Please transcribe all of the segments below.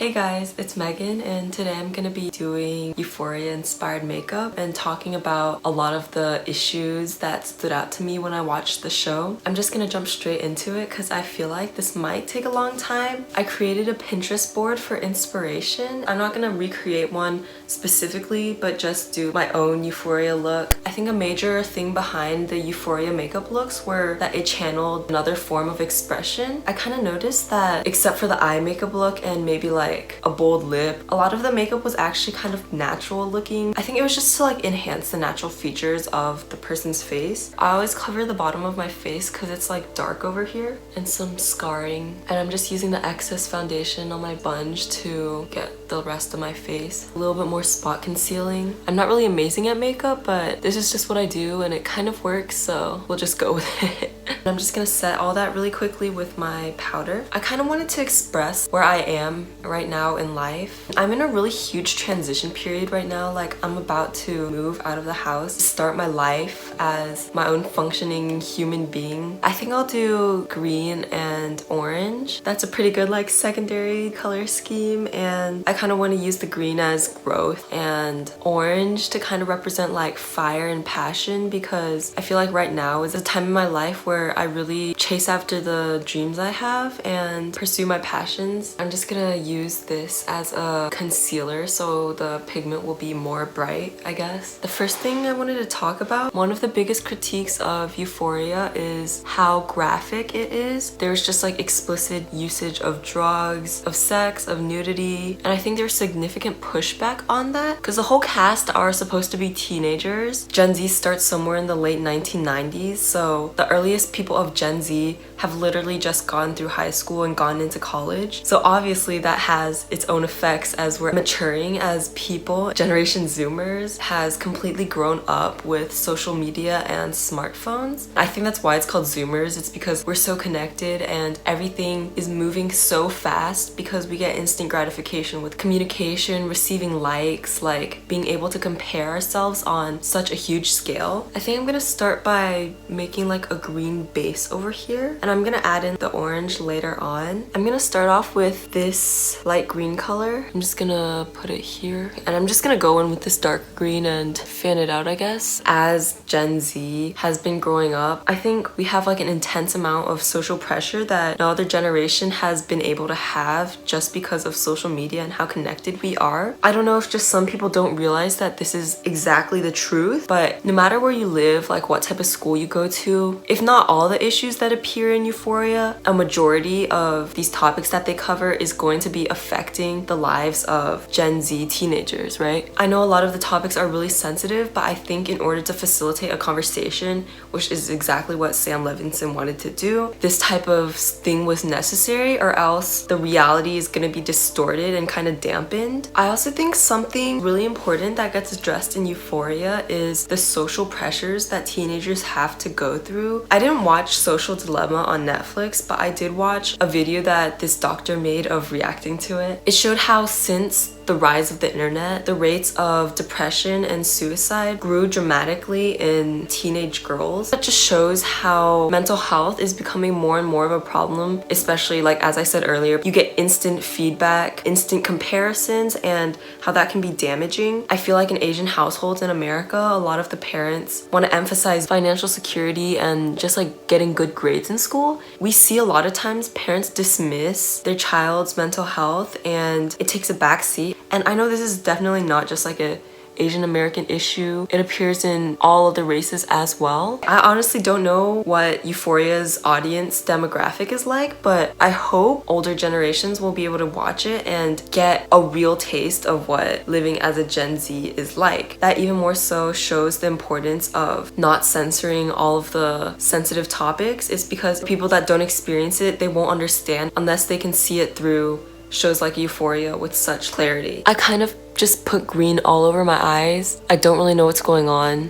Hey guys, it's Megan and today I'm gonna be doing Euphoria inspired makeup and talking about a lot of the issues that stood out to me when I watched the show. I'm just gonna jump straight into it because I feel like this might take a long time. I created a Pinterest board for inspiration. I'm not gonna recreate one specifically, but just do my own Euphoria look. I think a major thing behind the Euphoria makeup looks were that it channeled another form of expression. I kind of noticed that except for the eye makeup look and maybe like a bold lip, a lot of the makeup was actually kind of natural looking. I think it was just to like enhance the natural features of the person's face. I always cover the bottom of my face because it's like dark over here and some scarring, and I'm just using the excess foundation on my sponge to get the rest of my face. A little bit more spot concealing. I'm not really amazing at makeup, but this is just what I do and it kind of works, so we'll just go with it. I'm just gonna set all that really quickly with my powder. I kind of wanted to express where I am right now in life. I'm in a really huge transition period right now. Like, I'm about to move out of the house, start my life as my own functioning human being. I think I'll do green and orange. That's a pretty good like secondary color scheme, and I kind of want to use the green as growth and orange to kind of represent like fire and passion, because I feel like right now is a time in my life where I really chase after the dreams I have and pursue my passions. I'm just gonna use this as a concealer so the pigment will be more bright, I guess. The first thing I wanted to talk about, one of the biggest critiques of Euphoria is how graphic it is. There's just like explicit usage of drugs, of sex, of nudity, and I think there's significant pushback on that because the whole cast are supposed to be teenagers. Gen Z starts somewhere in the late 1990s, so the earliest people of Gen Z have literally just gone through high school and gone into college. So obviously that has its own effects as we're maturing as people. Generation Zoomers has completely grown up with social media and smartphones. I think that's why it's called Zoomers. It's because we're so connected and everything is moving so fast because we get instant gratification with communication, receiving likes, like being able to compare ourselves on such a huge scale. I think I'm gonna start by making like a green base over here, and I'm gonna add in the orange later on. I'm gonna start off with this light green color. I'm just gonna put it here, and I'm just gonna go in with this dark green and fan it out, I guess. As Gen Z has been growing up, I think we have like an intense amount of social pressure that no other generation has been able to have just because of social media and how connected we are. I don't know if just some people don't realize that this is exactly the truth, but no matter where you live, like what type of school you go to, if not all the issues that appear in Euphoria, a majority of these topics that they cover is going to be affecting the lives of Gen Z teenagers, right? I know a lot of the topics are really sensitive, but I think in order to facilitate a conversation, which is exactly what Sam Levinson wanted to do, this type of thing was necessary, or else the reality is going to be distorted and kind of dampened. I also think something really important that gets addressed in Euphoria is the social pressures that teenagers have to go through. I didn't watch Social Dilemma on Netflix, but I did watch a video that this doctor made of reacting to it. It showed how since the rise of the internet, the rates of depression and suicide grew dramatically in teenage girls. That just shows how mental health is becoming more and more of a problem, especially like as I said earlier, you get instant feedback, instant comparisons, and how that can be damaging. I feel like in Asian households in America, a lot of the parents want to emphasize financial security and just like getting good grades in school. We see a lot of times parents dismiss their child's mental health and it takes a backseat. And I know this is definitely not just like a Asian American issue. It appears in all of the races as well. I honestly don't know what Euphoria's audience demographic is like, but I hope older generations will be able to watch it and get a real taste of what living as a Gen Z is like. That even more so shows the importance of not censoring all of the sensitive topics. It's because people that don't experience it, they won't understand unless they can see it through shows like Euphoria with such clarity. I kind of just put green all over my eyes. I don't really know what's going on.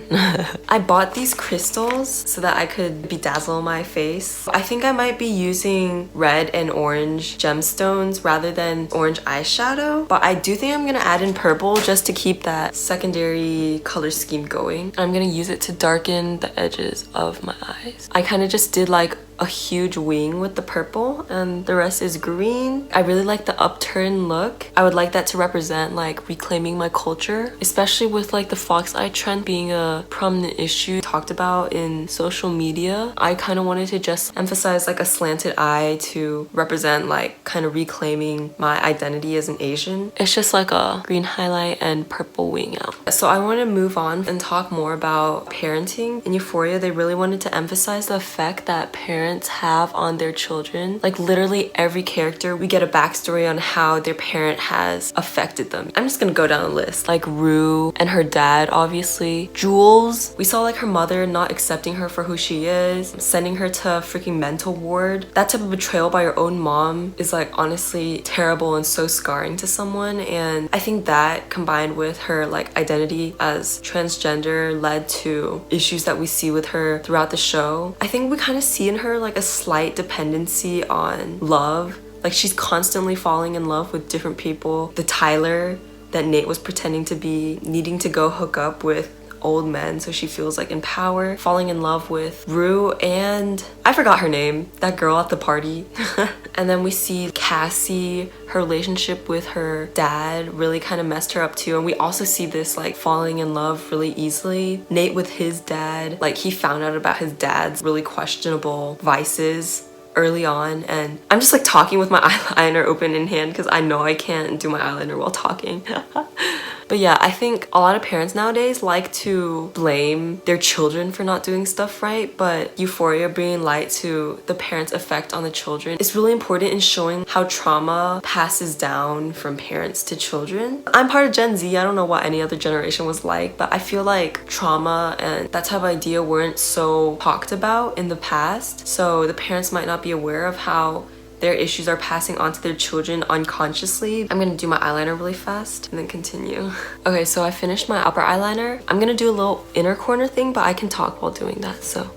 I bought these crystals so that I could bedazzle my face. I think I might be using red and orange gemstones rather than orange eyeshadow, but I do think I'm gonna add in purple just to keep that secondary color scheme going. I'm gonna use it to darken the edges of my eyes. I kind of just did like a huge wing with the purple and the rest is green. I really like the upturned look. I would like that to represent like reclaiming my culture, especially with like the fox eye trend being a prominent issue talked about in social media. I kind of wanted to just emphasize like a slanted eye to represent like kind of reclaiming my identity as an Asian. It's just like a green highlight and purple wing out. So I want to move on and talk more about parenting. In Euphoria, they really wanted to emphasize the effect that parents have on their children. Like literally every character, we get a backstory on how their parent has affected them. I'm just gonna go down the list. Like Rue and her dad, obviously. Jules, we saw like her mother not accepting her for who she is, sending her to a freaking mental ward. That type of betrayal by your own mom is like honestly terrible and so scarring to someone. And I think that combined with her like identity as transgender led to issues that we see with her throughout the show. I think we kind of see in her like a slight dependency on love. Like she's constantly falling in love with different people. The Tyler that Nate was pretending to be, needing to go hook up with old men so she feels like in power, falling in love with Rue and I forgot her name, that girl at the party. And then we see Cassie, her relationship with her dad really kind of messed her up too. And we also see this like falling in love really easily. Nate with his dad, like he found out about his dad's really questionable vices early on, and I'm just like talking with my eyeliner open in hand because I know I can't do my eyeliner while talking. But yeah, I think a lot of parents nowadays like to blame their children for not doing stuff right, but Euphoria bringing light to the parents' effect on the children is really important in showing how trauma passes down from parents to children. I'm part of Gen Z, I don't know what any other generation was like, but I feel like trauma and that type of idea weren't so talked about in the past, so the parents might not be aware of how their issues are passing on to their children unconsciously. I'm gonna do my eyeliner really fast and then continue. Okay, so I finished my upper eyeliner. I'm gonna do a little inner corner thing, but I can talk while doing that, so.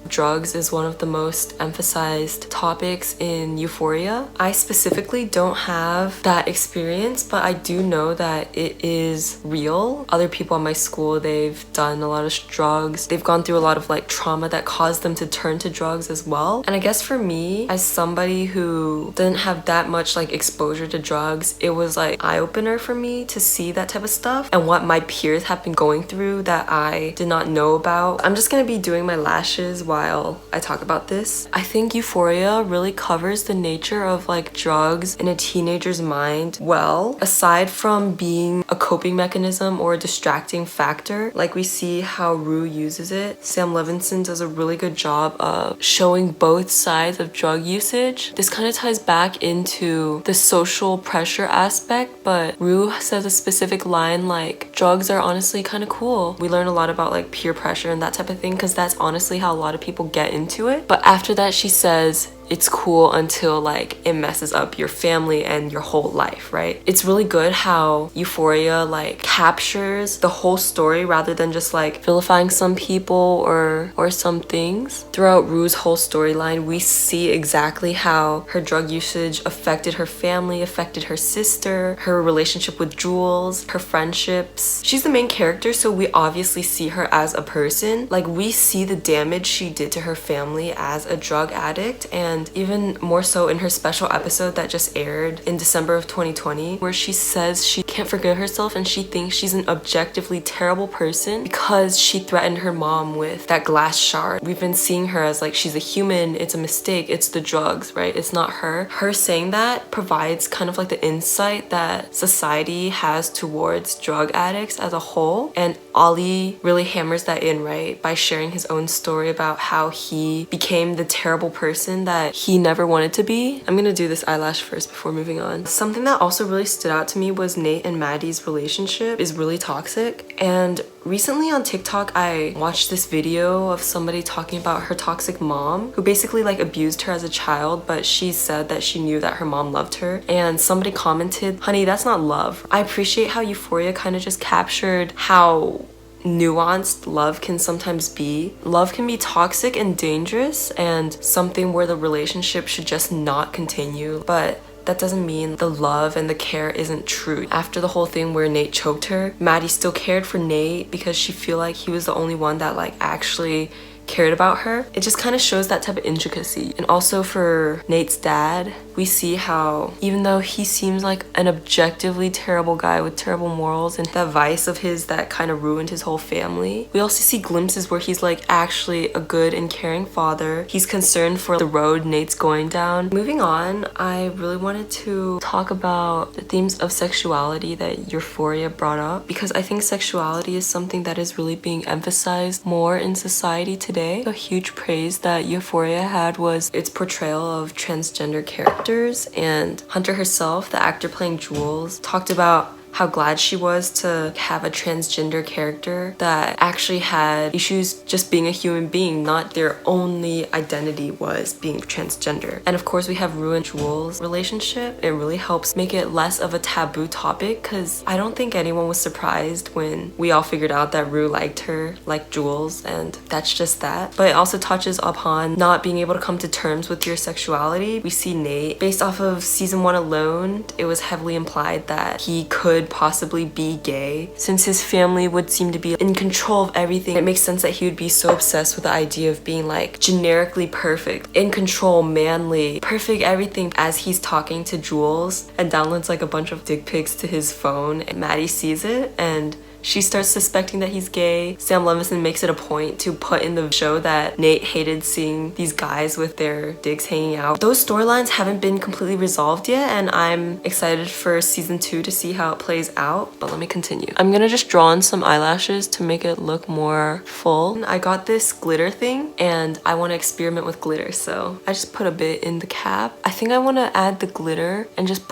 Drugs is one of the most emphasized topics in Euphoria. I specifically don't have that experience, but I do know that it is real. Other people at my school, they've done a lot of drugs. They've gone through a lot of like trauma that caused them to turn to drugs as well. And I guess for me, as somebody who didn't have that much like exposure to drugs, it was like eye-opener for me to see that type of stuff and what my peers have been going through that I did not know about. I'm just gonna be doing my lashes while I talk about this. I think Euphoria really covers the nature of like drugs in a teenager's mind well, aside from being a coping mechanism or a distracting factor. Like we see how Rue uses it. Sam Levinson does a really good job of showing both sides of drug usage. This kind of ties back into the social pressure aspect, but Rue says a specific line like, drugs are honestly kind of cool. We learn a lot about like peer pressure and that type of thing because that's honestly how a lot of people get into it. But after that she says it's cool until like it messes up your family and your whole life, right? It's really good how Euphoria like captures the whole story rather than just like vilifying some people or some things. Throughout Rue's whole storyline, we see exactly how her drug usage affected her family, affected her sister, her relationship with Jules, her friendships. She's the main character, so we obviously see her as a person. Like we see the damage she did to her family as a drug addict, and even more so in her special episode that just aired in December of 2020, where she says she can't forgive herself and she thinks she's an objectively terrible person because she threatened her mom with that glass shard. We've been seeing her as like she's a human, it's a mistake, it's the drugs, right? It's not her. Her saying that provides kind of like the insight that society has towards drug addicts as a whole, and Ollie really hammers that in, right? By sharing his own story about how he became the terrible person that he never wanted to be. I'm gonna do this eyelash first before moving on. Something that also really stood out to me was Nate and Maddie's relationship is really toxic. And recently on TikTok, I watched this video of somebody talking about her toxic mom who basically like abused her as a child, but she said that she knew that her mom loved her. And somebody commented, honey, that's not love. I appreciate how Euphoria kind of just captured how nuanced love can sometimes be. Love can be toxic and dangerous and something where the relationship should just not continue, but that doesn't mean the love and the care isn't true. After the whole thing where Nate choked her, Maddie still cared for Nate because she feel like he was the only one that like actually cared about her. It just kind of shows that type of intricacy. And also for Nate's dad, we see how even though he seems like an objectively terrible guy with terrible morals and that vice of his that kind of ruined his whole family, we also see glimpses where he's like actually a good and caring father. He's concerned for the road Nate's going down. Moving on, I really wanted to talk about the themes of sexuality that Euphoria brought up, because I think sexuality is something that is really being emphasized more in society today. A huge praise that Euphoria had was its portrayal of transgender characters, and Hunter herself, the actor playing Jules, talked about how glad she was to have a transgender character that actually had issues just being a human being, not their only identity was being transgender. And of course we have Rue and Jules' relationship. It really helps make it less of a taboo topic, because I don't think anyone was surprised when we all figured out that Rue liked her, like Jules, and that's just that. But it also touches upon not being able to come to terms with your sexuality. We see Nate, based off of season 1 alone, it was heavily implied that he could possibly be gay. Since his family would seem to be in control of everything, it makes sense that he would be so obsessed with the idea of being like generically perfect, in control, manly, perfect everything, as he's talking to Jules and downloads like a bunch of dick pics to his phone. And Maddie sees it and she starts suspecting that he's gay. Sam Levinson makes it a point to put in the show that Nate hated seeing these guys with their dicks hanging out. Those storylines haven't been completely resolved yet, and I'm excited for season 2 to see how it plays out. But let me continue. I'm gonna just draw on some eyelashes to make it look more full. I got this glitter thing and I want to experiment with glitter, so I just put a bit in the cap. I think I want to add the glitter and just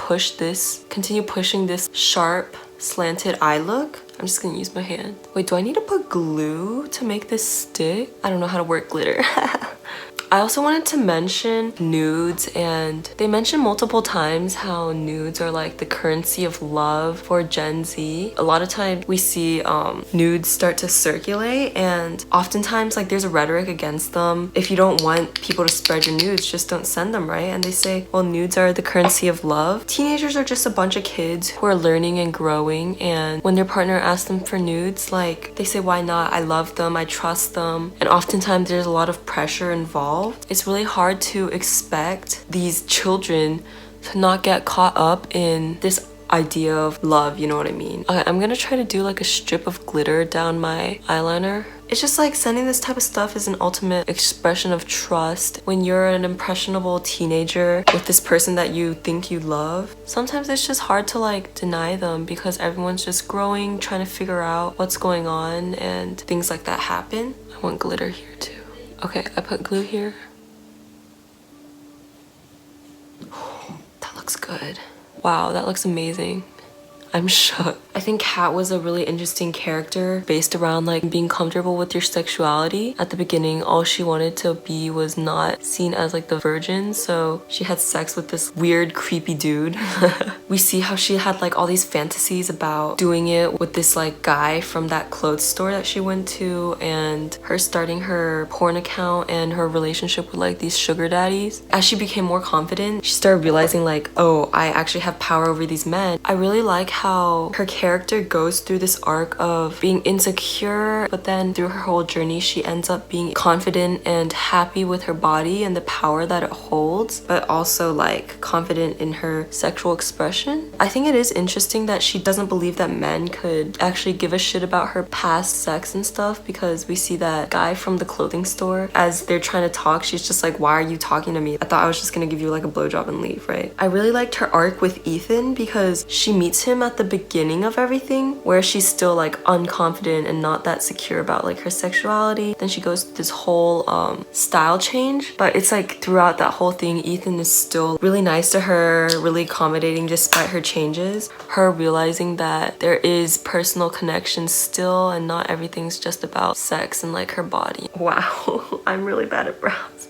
continue pushing this sharp slanted eye look. I'm just gonna use my hand. Wait, do I need to put glue to make this stick? I don't know how to work glitter. I also wanted to mention nudes, and they mention multiple times how nudes are like the currency of love for Gen Z. A lot of times we see nudes start to circulate, and oftentimes like there's a rhetoric against them. If you don't want people to spread your nudes, just don't send them, right? And they say, well, nudes are the currency of love. Teenagers are just a bunch of kids who are learning and growing, and when their partner asks them for nudes, like they say, why not? I love them, I trust them. And oftentimes there's a lot of pressure involved. It's really hard to expect these children to not get caught up in this idea of love, you know what I mean? Okay, I'm gonna try to do like a strip of glitter down my eyeliner. It's just like sending this type of stuff is an ultimate expression of trust. When you're an impressionable teenager with this person that you think you love, sometimes it's just hard to like deny them, because everyone's just growing, trying to figure out what's going on, and things like that happen. I want glitter here too. Okay, I put glue here. That looks good. Wow, that looks amazing. I'm shook. I think Kat was a really interesting character based around like being comfortable with your sexuality. At the beginning, all she wanted to be was not seen as like the virgin, so she had sex with this weird, creepy dude. We see how she had like all these fantasies about doing it with this like guy from that clothes store that she went to, and her starting her porn account and her relationship with like these sugar daddies. As she became more confident, she started realizing like, oh, I actually have power over these men. I really like how her character goes through this arc of being insecure, but then through her whole journey she ends up being confident and happy with her body and the power that it holds, but also like confident in her sexual expression. I think it is interesting that she doesn't believe that men could actually give a shit about her past sex and stuff, because we see that guy from the clothing store, as they're trying to talk, she's just like, why are you talking to me? I thought I was just gonna give you like a blowjob and leave, right? I really liked her arc with Ethan, because she meets him at the beginning of everything where she's still like unconfident and not that secure about like her sexuality. Then she goes through this whole style change, but it's like throughout that whole thing Ethan is still really nice to her, really accommodating despite her changes. Her realizing that there is personal connection still and not everything's just about sex and like her body. Wow. I'm really bad at brows.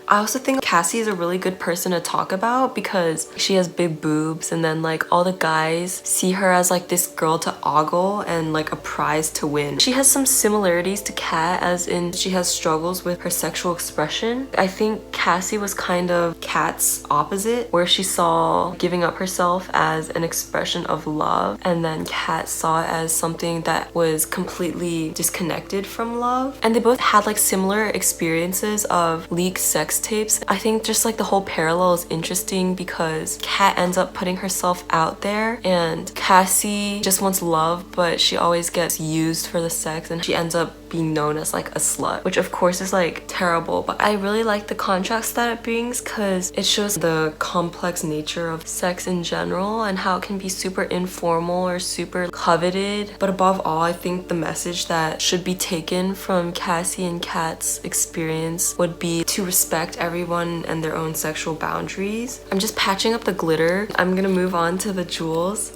I also think Cassie is a really good person to talk about because she has big boobs, and then like all the guys see her as like this girl to ogle and like a prize to win. She has some similarities to Kat, as in she has struggles with her sexual expression. I think Cassie was kind of Kat's opposite, where she saw giving up herself as an expression of love, and then Kat saw it as something that was completely disconnected from love. And they both had like similar experiences of leaked sex tapes. I think just like the whole parallel is interesting because Kat ends up putting herself out there, and Cassie just wants love, but she always gets used for the sex, and she ends up being known as like a slut, which of course is like terrible. But I really like the contrast that it brings because it shows the complex nature of sex in general and how it can be super informal or super coveted. But above all, I think the message that should be taken from Cassie and Kat's experience would be to respect everyone and their own sexual boundaries. I'm just patching up the glitter. I'm gonna move on to the jewels.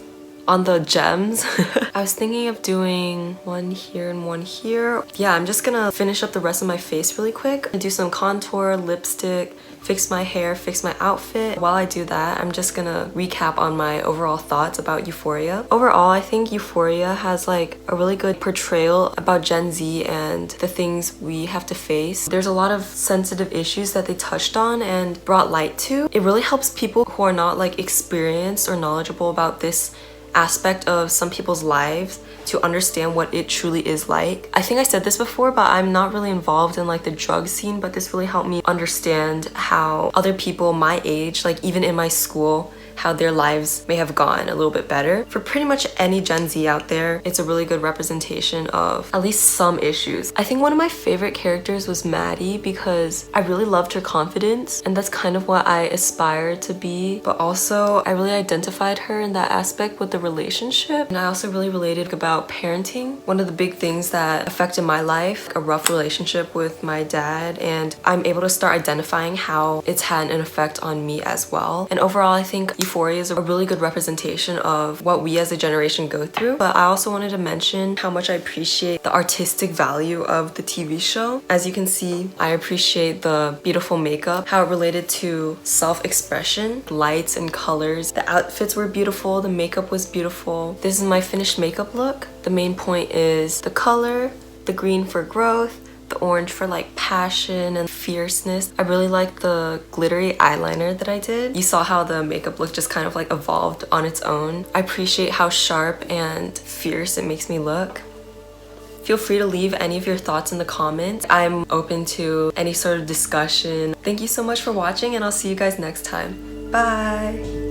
On the gems, I was thinking of doing one here and one here. Yeah, I'm just gonna finish up the rest of my face really quick. Do some contour, lipstick, fix my hair, fix my outfit. While I do that, I'm just gonna recap on my overall thoughts about Euphoria. Overall, I think Euphoria has like a really good portrayal about Gen Z and the things we have to face. There's a lot of sensitive issues that they touched on and brought light to. It really helps people who are not like experienced or knowledgeable about this aspect of some people's lives to understand what it truly is like. I think I said this before, but I'm not really involved in like the drug scene, but this really helped me understand how other people my age, like even in my school, how their lives may have gone a little bit better. For pretty much any Gen Z out there, it's a really good representation of at least some issues. I think one of my favorite characters was Maddie because I really loved her confidence, and that's kind of what I aspired to be. But also, I really identified her in that aspect with the relationship. And I also really related about parenting. One of the big things that affected my life, a rough relationship with my dad, and I'm able to start identifying how it's had an effect on me as well. And overall, I think Euphoria is a really good representation of what we as a generation go through. But I also wanted to mention how much I appreciate the artistic value of the TV show. As you can see, I appreciate the beautiful makeup, how it related to self-expression, lights and colors. The outfits were beautiful, the makeup was beautiful. This is my finished makeup look. The main point is the color, the green for growth, the orange for like passion and fierceness. I really like the glittery eyeliner that I did. You saw how the makeup look just kind of like evolved on its own. I appreciate how sharp and fierce it makes me look. Feel free to leave any of your thoughts in the comments. I'm open to any sort of discussion. Thank you so much for watching, and I'll see you guys next time. Bye!